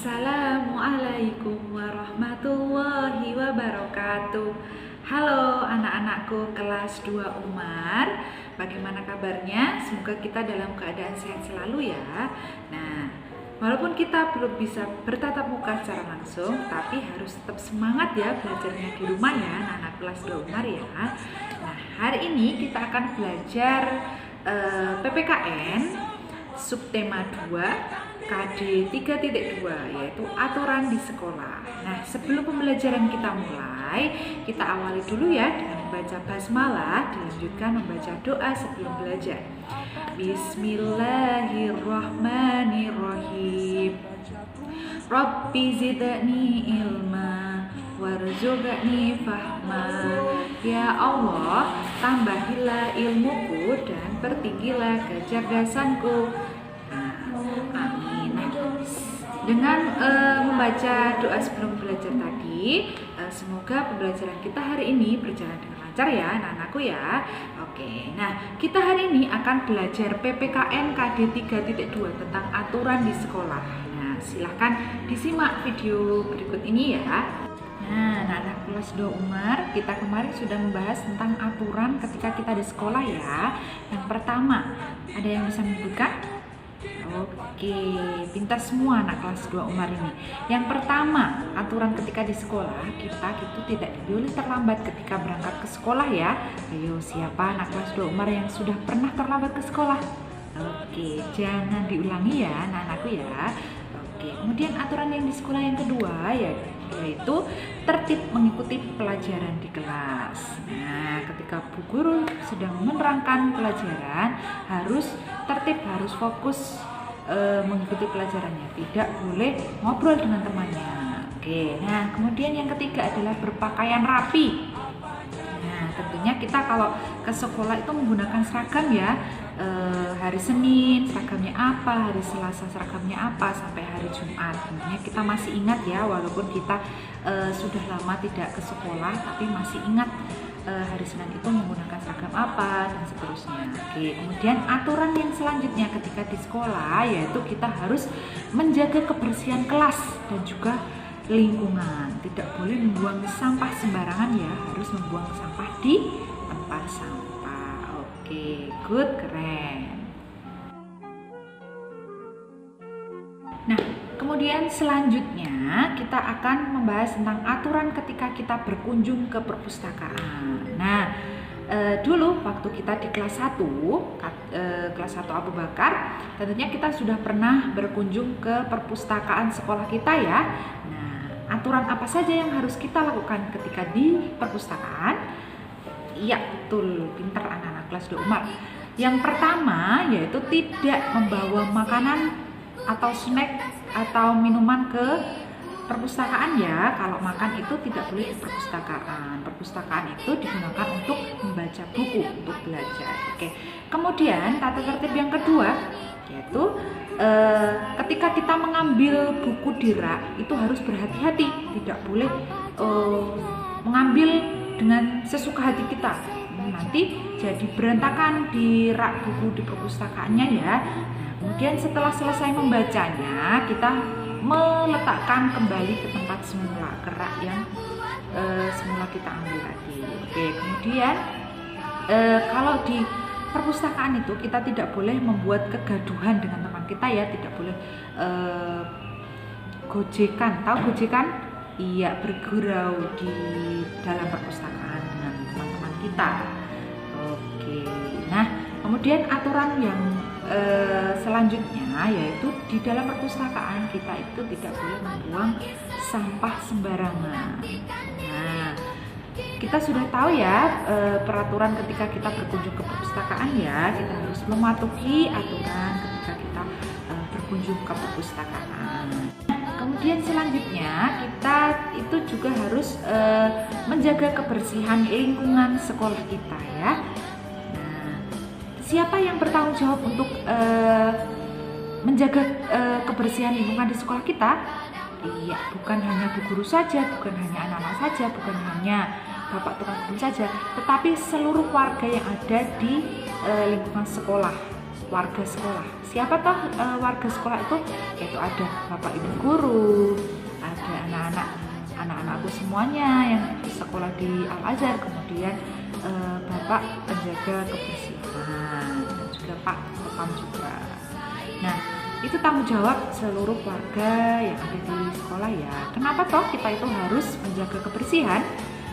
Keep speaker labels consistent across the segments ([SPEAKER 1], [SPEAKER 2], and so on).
[SPEAKER 1] Assalamualaikum warahmatullahi wabarakatuh. Halo anak-anakku kelas 2 Umar. Bagaimana kabarnya? Semoga kita dalam keadaan sehat selalu ya. Nah, walaupun kita belum bisa bertatap muka secara langsung, tapi harus tetap semangat ya belajarnya di rumah ya anak-anak kelas 2 Umar ya. Nah, hari ini kita akan belajar PPKN subtema 2 KD 3.2 yaitu aturan di sekolah. Nah, sebelum pembelajaran kita mulai, kita awali dulu ya dengan membaca basmalah, dilanjutkan membaca doa sebelum belajar. Bismillahirrahmanirrahim. Rabbi zidni ilma warzuqni fahma. Ya Allah, tambahilah ilmuku dan pertinggilah kecerdasanku. Amin. Dengan membaca doa sebelum belajar tadi, semoga pembelajaran kita hari ini berjalan dengan lancar ya anak-anakku ya. Oke, nah kita hari ini akan belajar PPKN KD 3.2 tentang aturan di sekolah. Nah, silahkan disimak video berikut ini ya. Nah, anak-anak kelas 2 Umar, kita kemarin sudah membahas tentang aturan ketika kita di sekolah ya. Yang pertama, ada yang bisa menyebutkan? Oke, pintar semua anak kelas 2 Umar ini. Yang pertama, aturan ketika di sekolah, kita itu tidak boleh terlambat ketika berangkat ke sekolah ya. Ayo, siapa anak kelas 2 Umar yang sudah pernah terlambat ke sekolah? Oke, jangan diulangi ya anak-anakku ya. Oke, kemudian aturan yang di sekolah yang kedua yaitu tertib mengikuti pelajaran di kelas. Nah, ketika Bu Guru sedang menerangkan pelajaran, harus tertib, harus fokus mengikuti pelajarannya, tidak boleh ngobrol dengan temannya. Oke, nah kemudian yang ketiga adalah berpakaian rapi. Nah, tentunya kita kalau ke sekolah itu menggunakan seragam ya. Hari Senin seragamnya apa, hari Selasa seragamnya apa, sampai hari Jumat. Tentunya kita masih ingat ya, walaupun kita sudah lama tidak ke sekolah, tapi masih ingat hari Senin itu menggunakan seragam apa dan seterusnya. Oke, kemudian aturan yang selanjutnya ketika di sekolah yaitu kita harus menjaga kebersihan kelas dan juga lingkungan. Tidak boleh membuang sampah sembarangan ya, harus membuang sampah di tempat sampah. Oke, good, keren. Nah, kemudian selanjutnya kita akan membahas tentang aturan ketika kita berkunjung ke perpustakaan. Nah, dulu waktu kita di kelas 1 Abu Bakar, tentunya kita sudah pernah berkunjung ke perpustakaan sekolah kita ya. Nah, aturan apa saja yang harus kita lakukan ketika di perpustakaan? Iya, betul, pintar anak-anak kelas 2 Umar. Yang pertama yaitu tidak membawa makanan atau snack atau minuman ke perpustakaan ya. Kalau makan itu tidak boleh di perpustakaan. Perpustakaan itu digunakan untuk membaca buku, untuk belajar. Oke. Kemudian tata tertib yang kedua yaitu ketika kita mengambil buku di rak itu harus berhati-hati, tidak boleh mengambil dengan sesuka hati kita. Nanti jadi berantakan di rak buku di perpustakaannya ya. Kemudian setelah selesai membacanya, kita meletakkan kembali ke tempat semula, ke rak yang semula kita ambil tadi. Oke, kemudian kalau di perpustakaan itu kita tidak boleh membuat kegaduhan dengan teman kita ya, tidak boleh gojekan. Tahu gojekan? Iya, bergurau di dalam perpustakaan dengan teman-teman kita. Oke, nah kemudian aturan yang selanjutnya yaitu di dalam perpustakaan kita itu tidak boleh membuang sampah sembarangan. Nah, kita sudah tahu ya peraturan ketika kita berkunjung ke perpustakaan ya, kita harus mematuhi aturan ketika kita berkunjung ke perpustakaan. Kemudian selanjutnya kita itu juga harus menjaga kebersihan lingkungan sekolah kita ya. Siapa yang bertanggung jawab untuk menjaga kebersihan lingkungan di sekolah kita? Iya, bukan hanya Bu Guru saja, bukan hanya anak-anak saja, bukan hanya Bapak tukang kebun saja, tetapi seluruh warga yang ada di lingkungan sekolah. warga sekolah. Siapa toh warga sekolah itu? Yaitu ada Bapak Ibu guru, ada anak-anakku semuanya yang sekolah di Al-Azhar, kemudian Bapak penjaga kebersihan dan juga Pak Propam juga. Nah, itu tanggung jawab seluruh warga yang ada di sekolah ya. Kenapa toh kita itu harus menjaga kebersihan?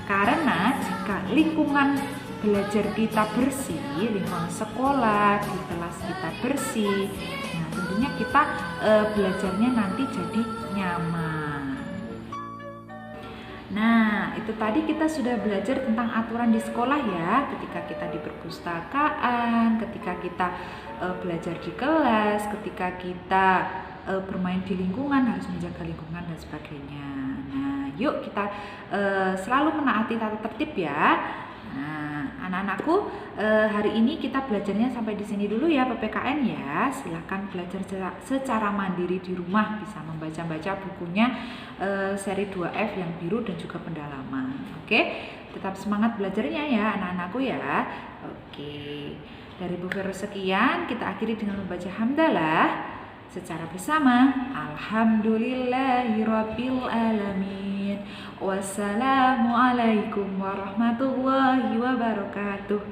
[SPEAKER 1] Karena jika lingkungan belajar kita bersih, lingkungan sekolah, di kelas kita bersih, nah tentunya kita belajarnya nanti jadi nyaman. Nah, itu tadi kita sudah belajar tentang aturan di sekolah ya, ketika kita di perpustakaan, ketika kita belajar di kelas, ketika kita bermain di lingkungan, harus menjaga lingkungan dan sebagainya. Nah, yuk kita selalu menaati tata tertib ya. Nah, anak-anakku, hari ini kita belajarnya sampai di sini dulu ya PPKN ya. Silahkan belajar secara mandiri di rumah, bisa membaca-baca bukunya seri 2F yang biru dan juga pendalaman. Oke, tetap semangat belajarnya ya anak-anakku ya. Oke, dari Bu Vero sekian, kita akhiri dengan membaca hamdalah secara bersama. Alhamdulillahirabbil alamin. Wassalamualaikum warahmatullahi wabarakatuh.